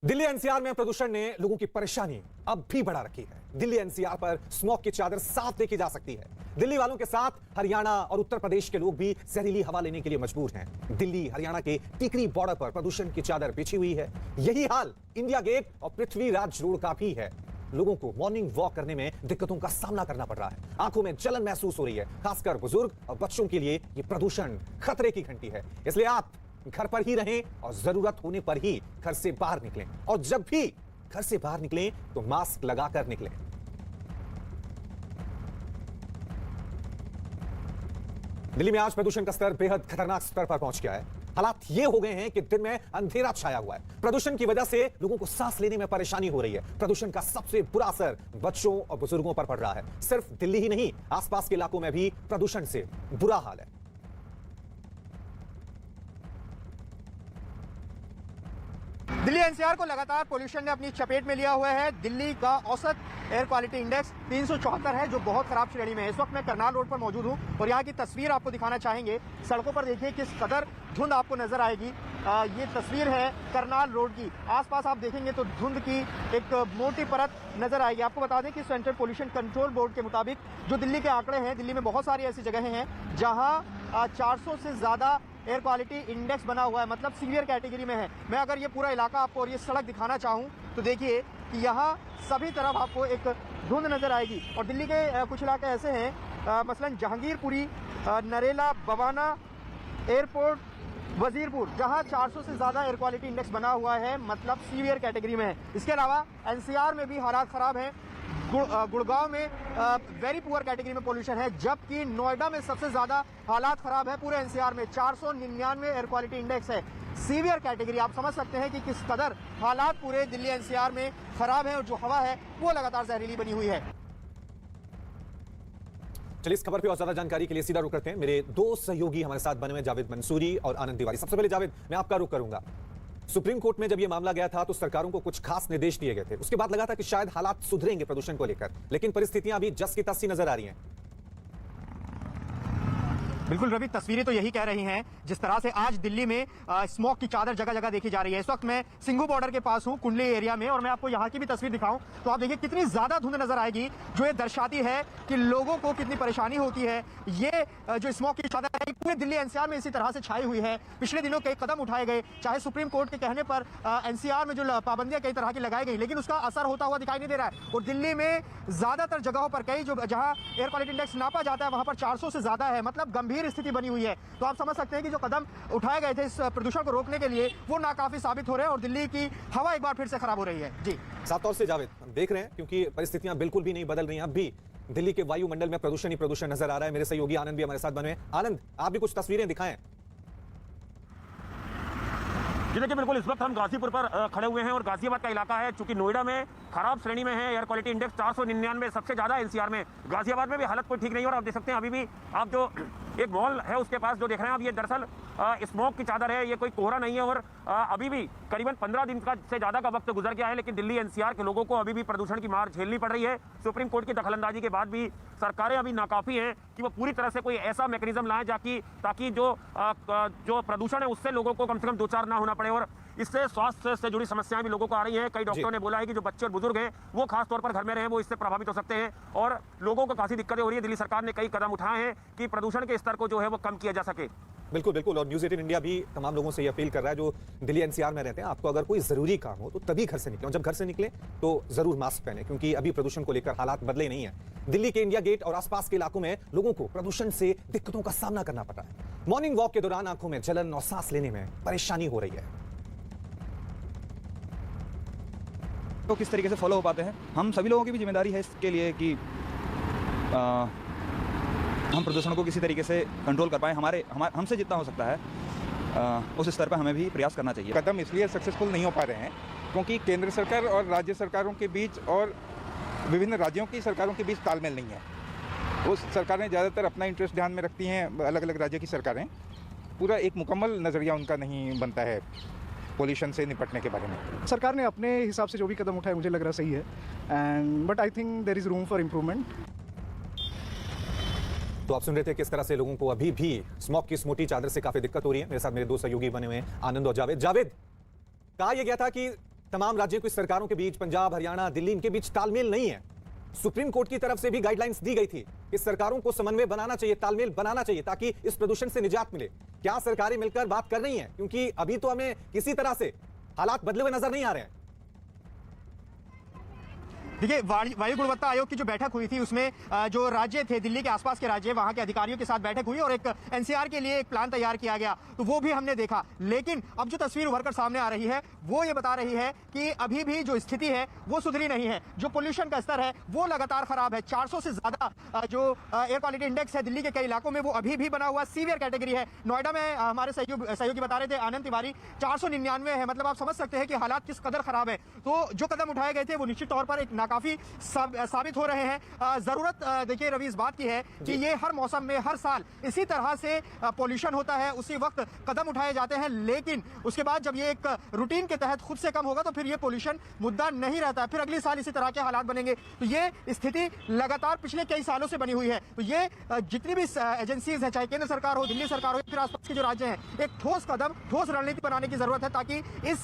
Delhi NCR में प्रदूषण ने लोगों की परेशानी अब भी बढ़ा रखी है। दिल्ली एनसीआर पर स्मॉग की चादर साफ देखी जा सकती है। दिल्ली वालों के साथ हरियाणा और उत्तर प्रदेश के लोग भी जहरीली हवा लेने के लिए मजबूर हैं। दिल्ली हरियाणा के टिकरी बॉर्डर पर प्रदूषण की चादर बिछी हुई है। यही हाल इंडिया गेट और पृथ्वीराज रोड का भी है। लोगों को मॉर्निंग वॉक करने में दिक्कतों का सामना करना पड़ रहा है। आंखों में जलन महसूस हो रही है। खासकर बुजुर्ग और बच्चों के लिए यह प्रदूषण खतरे की घंटी है। इसलिए आप घर पर ही रहें और जरूरत होने पर ही घर से बाहर निकलें, और जब भी घर से बाहर निकलें तो मास्क लगाकर निकलें। दिल्ली में आज प्रदूषण का स्तर बेहद खतरनाक स्तर पर पहुंच गया है। हालात ये हो गए हैं कि दिन में अंधेरा छाया हुआ है। प्रदूषण की वजह से लोगों को सांस लेने में परेशानी हो रही है। प्रदूषण का सबसे बुरा असर बच्चों और बुजुर्गों पर पड़ रहा है। सिर्फ दिल्ली ही नहीं, आसपास के इलाकों में भी प्रदूषण से बुरा हाल है। दिल्ली एनसीआर को लगातार पोल्यूशन ने अपनी चपेट में लिया हुआ है। दिल्ली का औसत एयर क्वालिटी इंडेक्स 374 है, जो बहुत खराब श्रेणी में है। इस वक्त मैं करनाल रोड पर मौजूद हूं और यहाँ की तस्वीर आपको दिखाना चाहेंगे। सड़कों पर देखिए किस कदर धुंध आपको नजर आएगी। ये तस्वीर है करनाल रोड की। आसपास आप देखेंगे तो धुंध की एक मोटी परत नजर आएगी। आपको बता दें कि सेंट्रल पोल्यूशन कंट्रोल बोर्ड के मुताबिक जो दिल्ली के आंकड़े हैं, दिल्ली में बहुत सारी ऐसी जगहें हैं जहां 400 से ज्यादा एयर क्वालिटी इंडेक्स बना हुआ है, मतलब सीवियर कैटेगरी में है। मैं अगर ये पूरा इलाका आपको और ये सड़क दिखाना चाहूँ तो देखिए कि यहाँ सभी तरफ आपको एक धुंध नजर आएगी। और दिल्ली के कुछ इलाके ऐसे हैं, मसलन जहांगीरपुरी, नरेला, बवाना, एयरपोर्ट, वजीरपुर, जहां 400 से ज्यादा एयर क्वालिटी इंडेक्स बना हुआ है, मतलब सीवियर कैटेगरी में है। इसके अलावा एनसीआर में भी हालात खराब हैं। गुड़गांव में वेरी पुअर कैटेगरी में पोल्यूशन है, जबकि नोएडा में सबसे ज्यादा हालात खराब है। पूरे एनसीआर में 499 एयर क्वालिटी इंडेक्स है, सीवियर कैटेगरी। आप समझ सकते हैं कि किस कदर हालात पूरे दिल्ली एनसीआर में खराब है और जो हवा है वो लगातार जहरीली बनी हुई है। चलिए इस खबर पे और ज्यादा जानकारी के लिए सीधा रुक करते हैं। मेरे दो सहयोगी हमारे साथ बने हुए जावेद मंसूरी और आनंद तिवारी। सबसे पहले जावेद, मैं आपका रुख करूंगा। सुप्रीम कोर्ट में जब यह मामला गया था तो सरकारों को कुछ खास निर्देश दिए गए थे। उसके बाद लगा था कि शायद हालात सुधरेंगे प्रदूषण को लेकर, लेकिन परिस्थितियां अभी जस की तस सी नजर आ रही हैं। बिल्कुल रवि, तस्वीरें तो यही कह रही हैं। जिस तरह से आज दिल्ली में स्मोक की चादर जगह जगह देखी जा रही है। इस वक्त मैं सिंघू बॉर्डर के पास हूं, कुंडली एरिया में, और मैं आपको यहाँ की भी तस्वीर दिखाऊं तो आप देखिए कितनी ज्यादा धुंध नजर आएगी, जो ये दर्शाती है कि लोगों को कितनी परेशानी होती है। ये जो स्मोक की चादर है पूरे दिल्ली एनसीआर में इसी तरह से छाई हुई है। पिछले दिनों कई कदम उठाए गए, चाहे सुप्रीम कोर्ट के कहने पर एनसीआर में जो पाबंदियां कई तरह की लगाई गई, लेकिन उसका असर होता हुआ दिखाई नहीं दे रहा है। और दिल्ली में ज्यादातर जगहों पर कई जहां एयर क्वालिटी इंडेक्स नापा जाता है वहां पर 400 से ज्यादा है, मतलब गंभीर स्थिति बनी हुई है। तो आप समझ सकते हैं कि जो कदम उठाए गए थे इस प्रदूषण को रोकने के लिए वो नाकाफी साबित हो रहे हैं और दिल्ली की हवा एक बार फिर से खराब हो रही है। जी साफ तौर से जावेद, हम देख रहे हैं क्योंकि परिस्थितियां बिल्कुल भी नहीं बदल रही हैं। अब भी दिल्ली के वायुमंडल में प्रदूषण ही प्रदूषण नजर आ रहा है। मेरे सहयोगी आनंद भी हमारे साथ बने। आनंद, आप भी कुछ तस्वीरें दिखाएं। जी देखिए, बिल्कुल इस वक्त हम गाजीपुर पर खड़े हुए हैं और गाजियाबाद का इलाका है, चूंकि नोएडा में खराब श्रेणी में है। एयर क्वालिटी इंडेक्स 499 सबसे ज्यादा एनसीआर में। गाजियाबाद में भी हालत कोई ठीक नहीं है। और आप देख सकते हैं अभी भी आप जो एक मॉल है उसके पास जो देख रहे हैं आप, ये दरअसल स्मोक की चादर है, ये कोई कोहरा नहीं है। और अभी भी करीबन 15 दिन का से ज्यादा का वक्त गुजर गया है, लेकिन दिल्ली एनसीआर के लोगों को अभी भी प्रदूषण की मार झेलनी पड़ रही है। सुप्रीम कोर्ट की दखलंदाजी के बाद भी सरकारें अभी नाकाफी हैं कि वो पूरी तरह से कोई ऐसा मैकेनिज्म लाएं ताकि जो प्रदूषण है उससे लोगों को कम से कम दो चार ना होना पड़े। और इससे स्वास्थ्य से जुड़ी समस्याएं भी लोगों को आ रही हैं। कई डॉक्टरों ने बोला है कि जो बच्चे और बुजुर्ग हैं वो खास तौर पर घर में रहें, वो इससे प्रभावित हो सकते हैं और लोगों को काफी दिक्कतें हो रही है। दिल्ली सरकार ने कई कदम उठाए हैं कि प्रदूषण के स्तर को जो है वो कम किया जा सके। बिल्कुल बिल्कुल, और न्यूज़ 18 इंडिया भी तमाम लोगों से ये अपील कर रहा है जो दिल्ली एनसीआर में रहते हैं, आपको अगर कोई जरूरी काम हो तो तभी घर से निकलें, और जब घर से निकलें तो जरूर मास्क पहने, क्योंकि अभी प्रदूषण को लेकर हालात बदले नहीं है। दिल्ली के इंडिया गेट और आसपास के इलाकों में लोगों को प्रदूषण से दिक्कतों का सामना करना पड़ रहा है। मॉर्निंग वॉक के दौरान आंखों में जलन और सांस लेने में परेशानी हो रही है। तो किस तरीके से फॉलो हो पाते हैं, हम सभी लोगों की भी जिम्मेदारी है इसके लिए कि हम प्रदूषण को किसी तरीके से कंट्रोल कर पाएँ। हमसे जितना हो सकता है उस स्तर पर हमें भी प्रयास करना चाहिए। कदम इसलिए सक्सेसफुल नहीं हो पा रहे हैं क्योंकि केंद्र सरकार और राज्य सरकारों के बीच और विभिन्न राज्यों की सरकारों के बीच तालमेल नहीं है। उस सरकारें ज़्यादातर अपना इंटरेस्ट ध्यान में रखती हैं, अलग अलग राज्यों की सरकारें, पूरा एक मुकम्मल नज़रिया उनका नहीं बनता है पोल्यूशन से निपटने के बारे में। सरकार ने अपने हिसाब से जो भी कदम उठाए मुझे लग रहा सही है, and but I think there is room for improvement. तो आप सुन रहे थे किस तरह से लोगों को अभी भी स्मोक की इस मोटी चादर से काफी दिक्कत हो रही है। मेरे साथ मेरे दो सहयोगी बने हुए हैं, आनंद और जावेद। जावेद, कहा यह गया था कि तमाम राज्यों की सरकारों के बीच, पंजाब, हरियाणा, दिल्ली, इनके बीच तालमेल नहीं है। सुप्रीम कोर्ट की तरफ से भी गाइडलाइंस दी गई थी कि सरकारों को समन्वय बनाना चाहिए, तालमेल बनाना चाहिए ताकि इस प्रदूषण से निजात मिले। क्या सरकारें मिलकर बात कर रही हैं? क्योंकि अभी तो हमें किसी तरह से हालात बदले हुए नजर नहीं आ रहे हैं। देखिए, वायु गुणवत्ता आयोग की जो बैठक हुई थी उसमें जो राज्य थे, दिल्ली के आसपास के राज्य, वहां के अधिकारियों के साथ बैठक हुई और एक एनसीआर के लिए एक प्लान तैयार किया गया, तो वो भी हमने देखा। लेकिन अब जो तस्वीर उभर कर सामने आ रही है वो ये बता रही है कि अभी भी जो स्थिति है वो सुधरी नहीं है। जो पोल्यूशन का स्तर है वो लगातार खराब है। 400 से ज्यादा जो एयर क्वालिटी इंडेक्स है दिल्ली के कई इलाकों में, वो अभी भी बना हुआ सीवियर कैटेगरी है। नोएडा में हमारे सहयोगी बता रहे थे, आनंद तिवारी, 499 है। मतलब आप समझ सकते हैं कि हालात किस कदर खराब है। तो जो कदम उठाए गए थे वो निश्चित तौर पर एक नाकाफी साबित हो रहे हैं। जरूरत देखिए रवि इस बात की है कि ये हर मौसम में हर साल इसी तरह से पोल्यूशन होता है, उसी वक्त कदम उठाए जाते हैं, लेकिन उसके बाद जब ये एक रूटीन के तहत खुद से कम होगा तो फिर ये पोल्यूशन मुद्दा नहीं रहता है। फिर अगले साल इसी तरह के हालात बनेंगे। तो ये स्थिति लगातार पिछले कई सालों से बनी हुई है। तो ये जितनी भी एजेंसीज हैं, चाहे केंद्र सरकार हो, दिल्ली सरकार हो, फिर आसपास के जो राज्य हैं, एक ठोस कदम, ठोस रणनीति बनाने की जरूरत है ताकि इस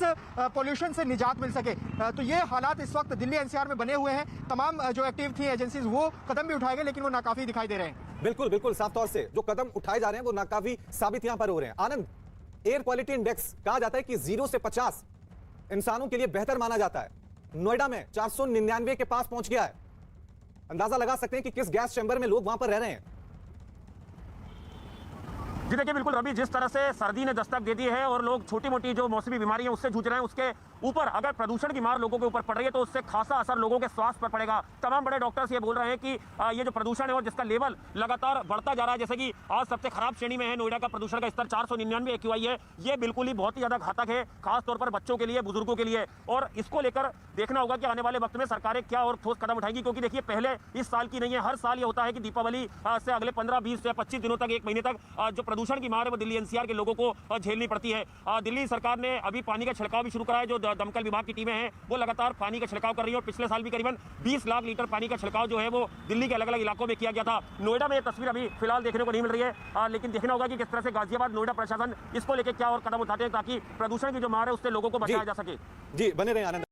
पोल्यूशन से निजात मिल सके। तो ये हालात इस वक्त दिल्ली एनसीआर में बने हुए हैं। तमाम जो एक्टिव थी एजेंसीज वो कदम भी उठाए गए, लेकिन वो नाकाफी दिखाई दे रहे हैं। बिल्कुल बिल्कुल, साफ तौर से जो कदम उठाए जा रहे हैं वो नाकाफी साबित यहां पर हो रहे हैं। आनंद, एयर क्वालिटी इंडेक्स कहा जाता है कि 0 से 50 इंसानों के लिए बेहतर माना जाता है। नोएडा में 499 के पास पहुंच गया है। अंदाजा लगा सकते हैं कि किस गैस चैम्बर में लोग वहां पर रह रहे हैं। जी देखिए, बिल्कुल रवि, जिस तरह से सर्दी ने दस्तक दे दी है और लोग छोटी मोटी जो मौसमी बीमारी है उससे जूझ रहे हैं, उसके ऊपर अगर प्रदूषण की मार लोगों के ऊपर पड़ रही है तो उससे खासा असर लोगों के स्वास्थ्य पर पड़ेगा। तमाम बड़े डॉक्टर्स ये बोल रहे हैं कि ये जो प्रदूषण है और जिसका लेवल लगातार बढ़ता जा रहा है, जैसे कि आज सबसे खराब श्रेणी में है नोएडा का प्रदूषण का स्तर 499 AQI है। ये बिल्कुल ही बहुत ही ज्यादा घातक है, खासतौर पर बच्चों के लिए, बुजुर्गों के लिए। और इसको लेकर देखना होगा कि आने वाले वक्त में सरकारें क्या और ठोस कदम उठाएंगी, क्योंकि देखिए पहले इस साल की नहीं है, हर साल ये होता है कि दीपावली से अगले 15, 20 या 25 दिनों तक, एक महीने तक जो प्रदूषण की मार है वो दिल्ली एनसीआर के लोगों को झेलनी पड़ती है। दिल्ली सरकार ने अभी पानी का छिड़काव भी शुरू करा है। जो दमकल विभाग की टीमें हैं वो लगातार पानी का छिड़काव कर रही है और पिछले साल भी करीबन 20 लाख लीटर पानी का छिड़काव जो है वो दिल्ली के अलग अलग इलाकों में किया गया था। नोएडा में ये तस्वीर अभी फिलहाल देखने को नहीं मिल रही है, लेकिन देखना होगा कि किस तरह से गाजियाबाद, नोएडा प्रशासन इसको लेकर क्या और कदम उठाते हैं ताकि प्रदूषण की जो मार है उससे लोगों को बचाया जा सके। जी, बने रहे आनंद।